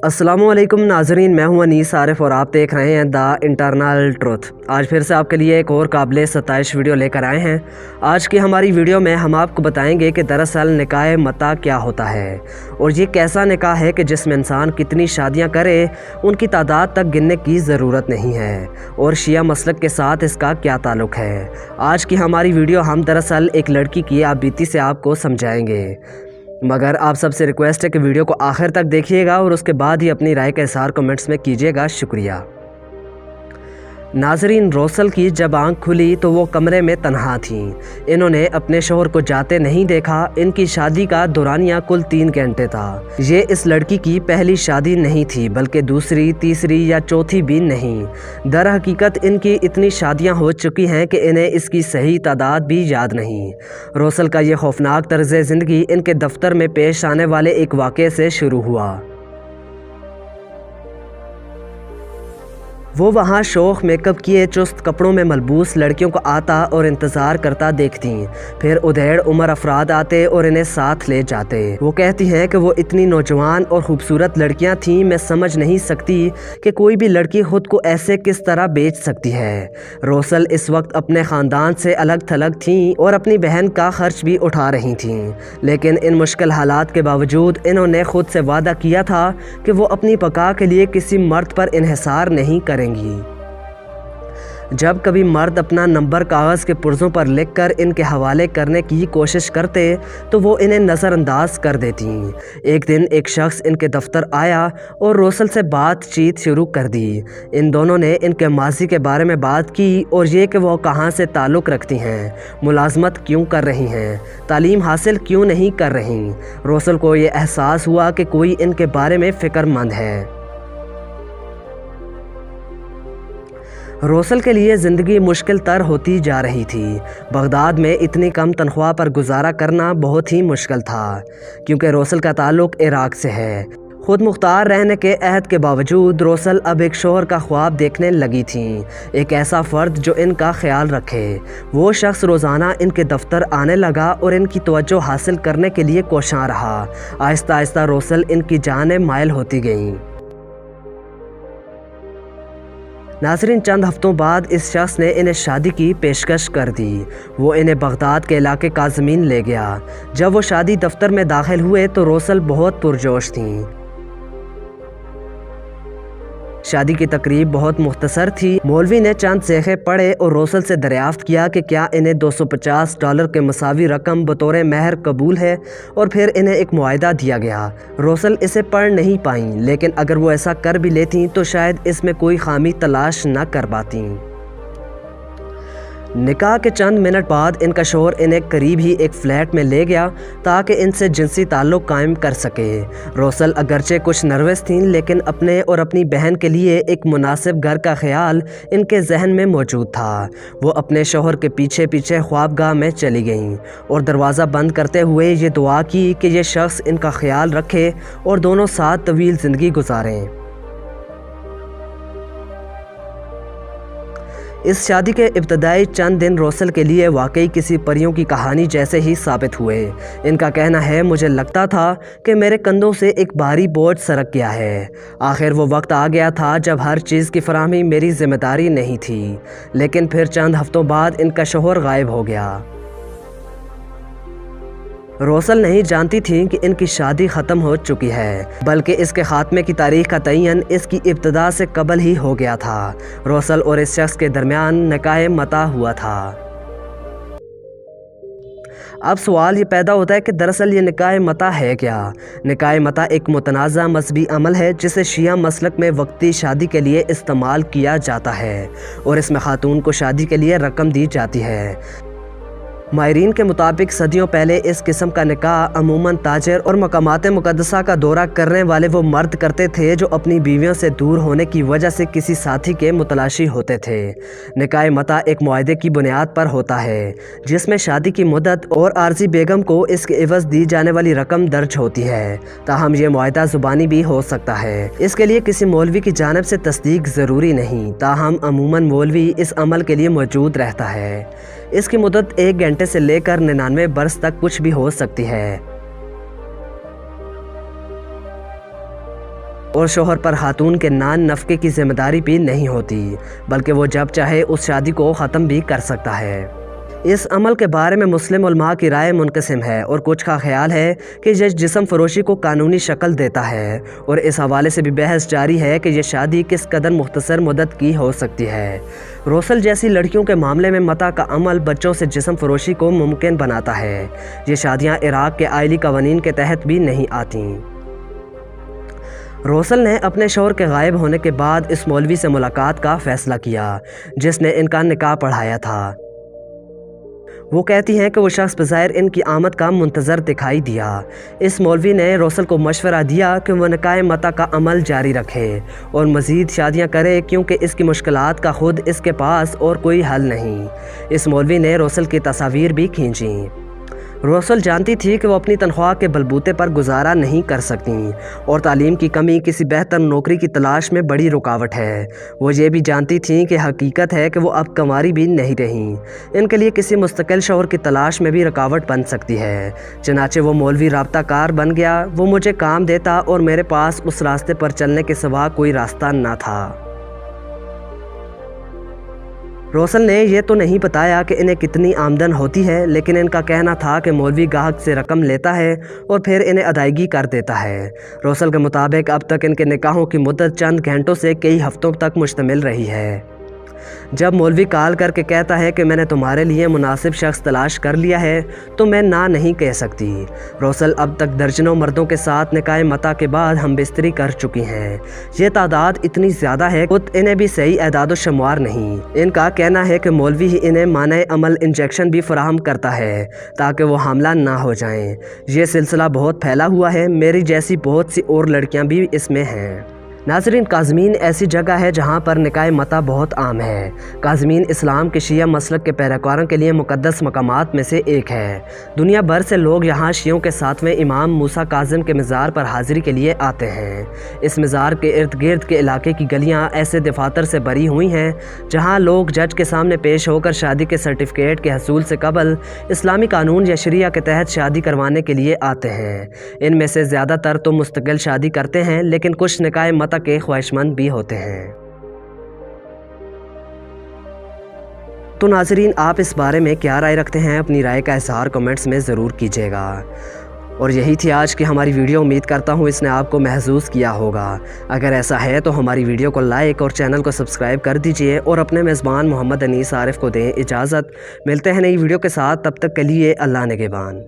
अस्सलामुअलैकुम नाजरीन, मैं हूं अनीस आरिफ और आप देख रहे हैं द इंटरनल ट्रुथ। आज फिर से आपके लिए एक और काबिल सताइश वीडियो लेकर आए हैं। आज की हमारी वीडियो में हम आपको बताएंगे कि दरअसल निकाह मता क्या होता है और ये कैसा निकाह है कि जिसमें इंसान कितनी शादियां करे उनकी तादाद तक गिनने की ज़रूरत नहीं है और शिया मसलक के साथ इसका क्या ताल्लुक़ है। आज की हमारी वीडियो हम दरअसल एक लड़की की आपबीती से आपको समझाएंगे, मगर आप सबसे रिक्वेस्ट है कि वीडियो को आखिर तक देखिएगा और उसके बाद ही अपनी राय का इज़हार कमेंट्स में कीजिएगा। शुक्रिया। नाजरीन, रोसल की जब आँख खुली तो वो कमरे में तन्हा थीं। इन्होंने अपने शोहर को जाते नहीं देखा। इनकी शादी का दौरानिया कुल 3 घंटे था। ये इस लड़की की पहली शादी नहीं थी, बल्कि दूसरी, तीसरी या चौथी भी नहीं। दर हकीकत इनकी इतनी शादियां हो चुकी हैं कि इन्हें इसकी सही तादाद भी याद नहीं। रोसल का ये खौफनाक तर्ज़ ज़िंदगी इनके दफ्तर में पेश आने वाले एक वाक़े से शुरू हुआ। वो वहाँ शौक मेकअप किए चुस्त कपड़ों में मलबूस लड़कियों को आता और इंतज़ार करता देखती। फिर उधेड़ उम्र अफराद आते और इन्हें साथ ले जाते। वो कहती हैं कि वो इतनी नौजवान और ख़ूबसूरत लड़कियाँ थीं, मैं समझ नहीं सकती कि कोई भी लड़की ख़ुद को ऐसे किस तरह बेच सकती है। रोसल इस वक्त अपने ख़ानदान से अलग थलग थीं और अपनी बहन का खर्च भी उठा रही थीं, लेकिन इन मुश्किल हालात के बावजूद इन्होंने ख़ुद से वादा किया था कि वो अपनी बका के लिए किसी मर्द पर इन्हिसार नहीं करेंगी। जब कभी मर्द अपना नंबर कागज़ के पुर्ज़ों पर लिखकर इनके हवाले करने की कोशिश करते तो वो इन्हें नज़रअंदाज कर देती। एक दिन एक शख्स इनके दफ्तर आया और रोसल से बातचीत शुरू कर दी। इन दोनों ने इनके माजी के बारे में बात की और ये कि वो कहाँ से ताल्लुक़ रखती हैं, मुलाजमत क्यों कर रही हैं, तालीम हासिल क्यों नहीं कर रही। रोसल को ये एहसास हुआ कि कोई इनके बारे में फ़िक्रमंद है। रोसल के लिए ज़िंदगी मुश्किल तर होती जा रही थी। बगदाद में इतनी कम तनख्वाह पर गुजारा करना बहुत ही मुश्किल था, क्योंकि रोसल का ताल्लुक़ इराक़ से है। खुद मुख्तार रहने के अहद के बावजूद रोसल अब एक शोहर का ख्वाब देखने लगी थीं, एक ऐसा फ़र्द जो इनका ख्याल रखे। वो शख्स रोज़ाना इनके दफ्तर आने लगा और इनकी तवज्जो हासिल करने के लिए कोशां रहा। आहिस्ता आहिस्ता रोसल इनकी जानें मायल होती गईं। नाज़रीन, चंद हफ्तों बाद इस शख्स ने इन्हें शादी की पेशकश कर दी। वो इन्हें बगदाद के इलाके काज़मीन ले गया। जब वो शादी दफ्तर में दाखिल हुए तो रोसल बहुत पुरजोश थीं। शादी की तकरीब बहुत मुख्तसर थी। मौलवी ने चंद सेखे पढ़े और रोसल से दरियाफ्त किया कि क्या इन्हें $250 के मसावी रकम बतौर महर कबूल है, और फिर इन्हें एक मुआहदा दिया गया। रोसल इसे पढ़ नहीं पाईं, लेकिन अगर वो ऐसा कर भी लेती तो शायद इसमें कोई खामी तलाश न कर पाती। निकाह के चंद मिनट बाद इनका शोहर इन्हें करीब ही एक फ़्लैट में ले गया ताकि इनसे जिनसी ताल्लुक़ कायम कर सके। रोसल अगरचे कुछ नर्वस थीं, लेकिन अपने और अपनी बहन के लिए एक मुनासिब घर का ख्याल इनके जहन में मौजूद था। वो अपने शोहर के पीछे पीछे ख्वाबगाह में चली गईं और दरवाज़ा बंद करते हुए ये दुआ की कि ये शख्स इनका ख्याल रखे और दोनों साथ तवील ज़िंदगी गुजारें। इस शादी के इब्तदाई चंद दिन रोसल के लिए वाकई किसी परियों की कहानी जैसे ही साबित हुए। इनका कहना है, मुझे लगता था कि मेरे कंधों से एक भारी बोझ सरक गया है। आखिर वो वक्त आ गया था जब हर चीज़ की फराहमी मेरी जिम्मेदारी नहीं थी। लेकिन फिर चंद हफ्तों बाद इनका शोहर गायब हो गया। रोसल नहीं जानती थी कि इनकी शादी ख़त्म हो चुकी है, बल्कि इसके ख़ात्मे की तारीख़ का तयन इसकी इब्तिदा से कबल ही हो गया था। रोसल और इस शख्स के दरमियान निकाह मता हुआ था। अब सवाल ये पैदा होता है कि दरअसल ये निकाह मता है क्या। निकाह मता एक मुतनाज़ा मजहबी अमल है जिसे शिया मसलक में वक्ती शादी के लिए इस्तेमाल किया जाता है और इसमें खातून को शादी के लिए रकम दी जाती है। माहिरीन के मुताबिक सदियों पहले इस किस्म का निकाह अमूमन ताजर और मकामात मुक़द्दसा का दौरा करने वाले वो मर्द करते थे जो अपनी बीवियों से दूर होने की वजह से किसी साथी के मुतलाशी होते थे। निकाह मता एक मुआहदे की बुनियाद पर होता है जिसमें शादी की मुद्दत और आर्जी बेगम को इसके एवज़ दी जाने वाली रकम दर्ज होती है। ताहम ये मुआहदा ज़ुबानी भी हो सकता है। इसके लिए किसी मौलवी की जानिब से तस्दीक ज़रूरी नहीं, ताहम अमूमन मौलवी इस अमल के लिए मौजूद रहता है। इसकी मुद्दत 1 घंटे से लेकर 99 बरस तक कुछ भी हो सकती है। اور شوہر پر خاتون کے نان نفقے کی ذمہ داری بھی نہیں ہوتی، بلکہ وہ جب چاہے اس شادی کو ختم بھی کر سکتا ہے۔ اس عمل کے بارے میں مسلم علماء کی رائے منقسم ہے، اور کچھ کا خیال ہے کہ یہ جسم فروشی کو قانونی شکل دیتا ہے، اور اس حوالے سے بھی بحث جاری ہے کہ یہ شادی کس قدر مختصر مدت کی ہو سکتی ہے۔ روسل جیسی لڑکیوں کے معاملے میں متع کا عمل بچوں سے جسم فروشی کو ممکن بناتا ہے۔ یہ شادیاں عراق کے آئلی قوانین کے تحت بھی نہیں آتیں۔ روسل نے اپنے شوہر کے غائب ہونے کے بعد اس مولوی سے ملاقات کا فیصلہ کیا جس نے ان کا نکاح پڑھایا تھا۔ وہ کہتی ہیں کہ وہ شخص بظاہر ان کی آمد کا منتظر دکھائی دیا۔ اس مولوی نے روسل کو مشورہ دیا کہ وہ نکاح متع کا عمل جاری رکھے اور مزید شادیاں کرے، کیونکہ اس کی مشکلات کا خود اس کے پاس اور کوئی حل نہیں۔ اس مولوی نے روسل کی تصاویر بھی کھینچیں۔ روسل جانتی تھی کہ وہ اپنی تنخواہ کے بلبوتے پر گزارا نہیں کر سکتی، اور تعلیم کی کمی کسی بہتر نوکری کی تلاش میں بڑی رکاوٹ ہے۔ وہ یہ بھی جانتی تھیں کہ حقیقت ہے کہ وہ اب کنواری بھی نہیں رہیں۔ ان کے لیے کسی مستقل شوہر کی تلاش میں بھی رکاوٹ بن سکتی ہے۔ چنانچہ وہ مولوی رابطہ کار بن گیا۔ وہ مجھے کام دیتا اور میرے پاس اس راستے پر چلنے کے سوا کوئی راستہ نہ تھا۔ روسل نے یہ تو نہیں بتایا کہ انہیں کتنی آمدن ہوتی ہے، لیکن ان کا کہنا تھا کہ مولوی گاہک سے رقم لیتا ہے اور پھر انہیں ادائیگی کر دیتا ہے۔ روسل کے مطابق اب تک ان کے نکاحوں کی مدت چند گھنٹوں سے کئی ہفتوں تک مشتمل رہی ہے۔ جب مولوی کال کر کے کہتا ہے کہ میں نے تمہارے لیے مناسب شخص تلاش کر لیا ہے تو میں نہ نہیں کہہ سکتی۔ روسل اب تک درجنوں مردوں کے ساتھ نکاح متع کے بعد ہم بستری کر چکی ہیں۔ یہ تعداد اتنی زیادہ ہے کہ انہیں بھی صحیح اعداد و شمار نہیں۔ ان کا کہنا ہے کہ مولوی ہی انہیں مانع عمل انجیکشن بھی فراہم کرتا ہے تاکہ وہ حاملہ نہ ہو جائیں۔ یہ سلسلہ بہت پھیلا ہوا ہے، میری جیسی بہت سی اور لڑکیاں بھی اس میں ہیں۔ ناظرین، قازمین ایسی جگہ ہے جہاں پر نکاح متع بہت عام ہے۔ قازمین اسلام کے شیعہ مسلک کے پیروکاروں کے لیے مقدس مقامات میں سے ایک ہے۔ دنیا بھر سے لوگ یہاں شیعوں کے 7ویں امام موسیٰ کاظم کے مزار پر حاضری کے لیے آتے ہیں۔ اس مزار کے ارد گرد کے علاقے کی گلیاں ایسے دفاتر سے بھری ہوئی ہیں جہاں لوگ جج کے سامنے پیش ہو کر شادی کے سرٹیفکیٹ کے حصول سے قبل اسلامی قانون یا شریعہ کے تحت شادی کروانے کے لیے آتے ہیں۔ ان میں سے زیادہ تر تو مستقل شادی کرتے ہیں، لیکن کچھ نکاح متع کے خواہشمند بھی ہوتے ہیں۔ تو ناظرین، آپ اس بارے میں کیا رائے رکھتے ہیں؟ اپنی رائے کا اظہار کمنٹس میں ضرور کیجیے گا۔ اور یہی تھی آج کی ہماری ویڈیو۔ امید کرتا ہوں اس نے آپ کو محظوظ کیا ہوگا۔ اگر ایسا ہے تو ہماری ویڈیو کو لائک اور چینل کو سبسکرائب کر دیجئے، اور اپنے میزبان محمد انیس عارف کو دیں اجازت۔ ملتے ہیں نئی ویڈیو کے ساتھ، تب تک کے لیے اللہ نگہبان۔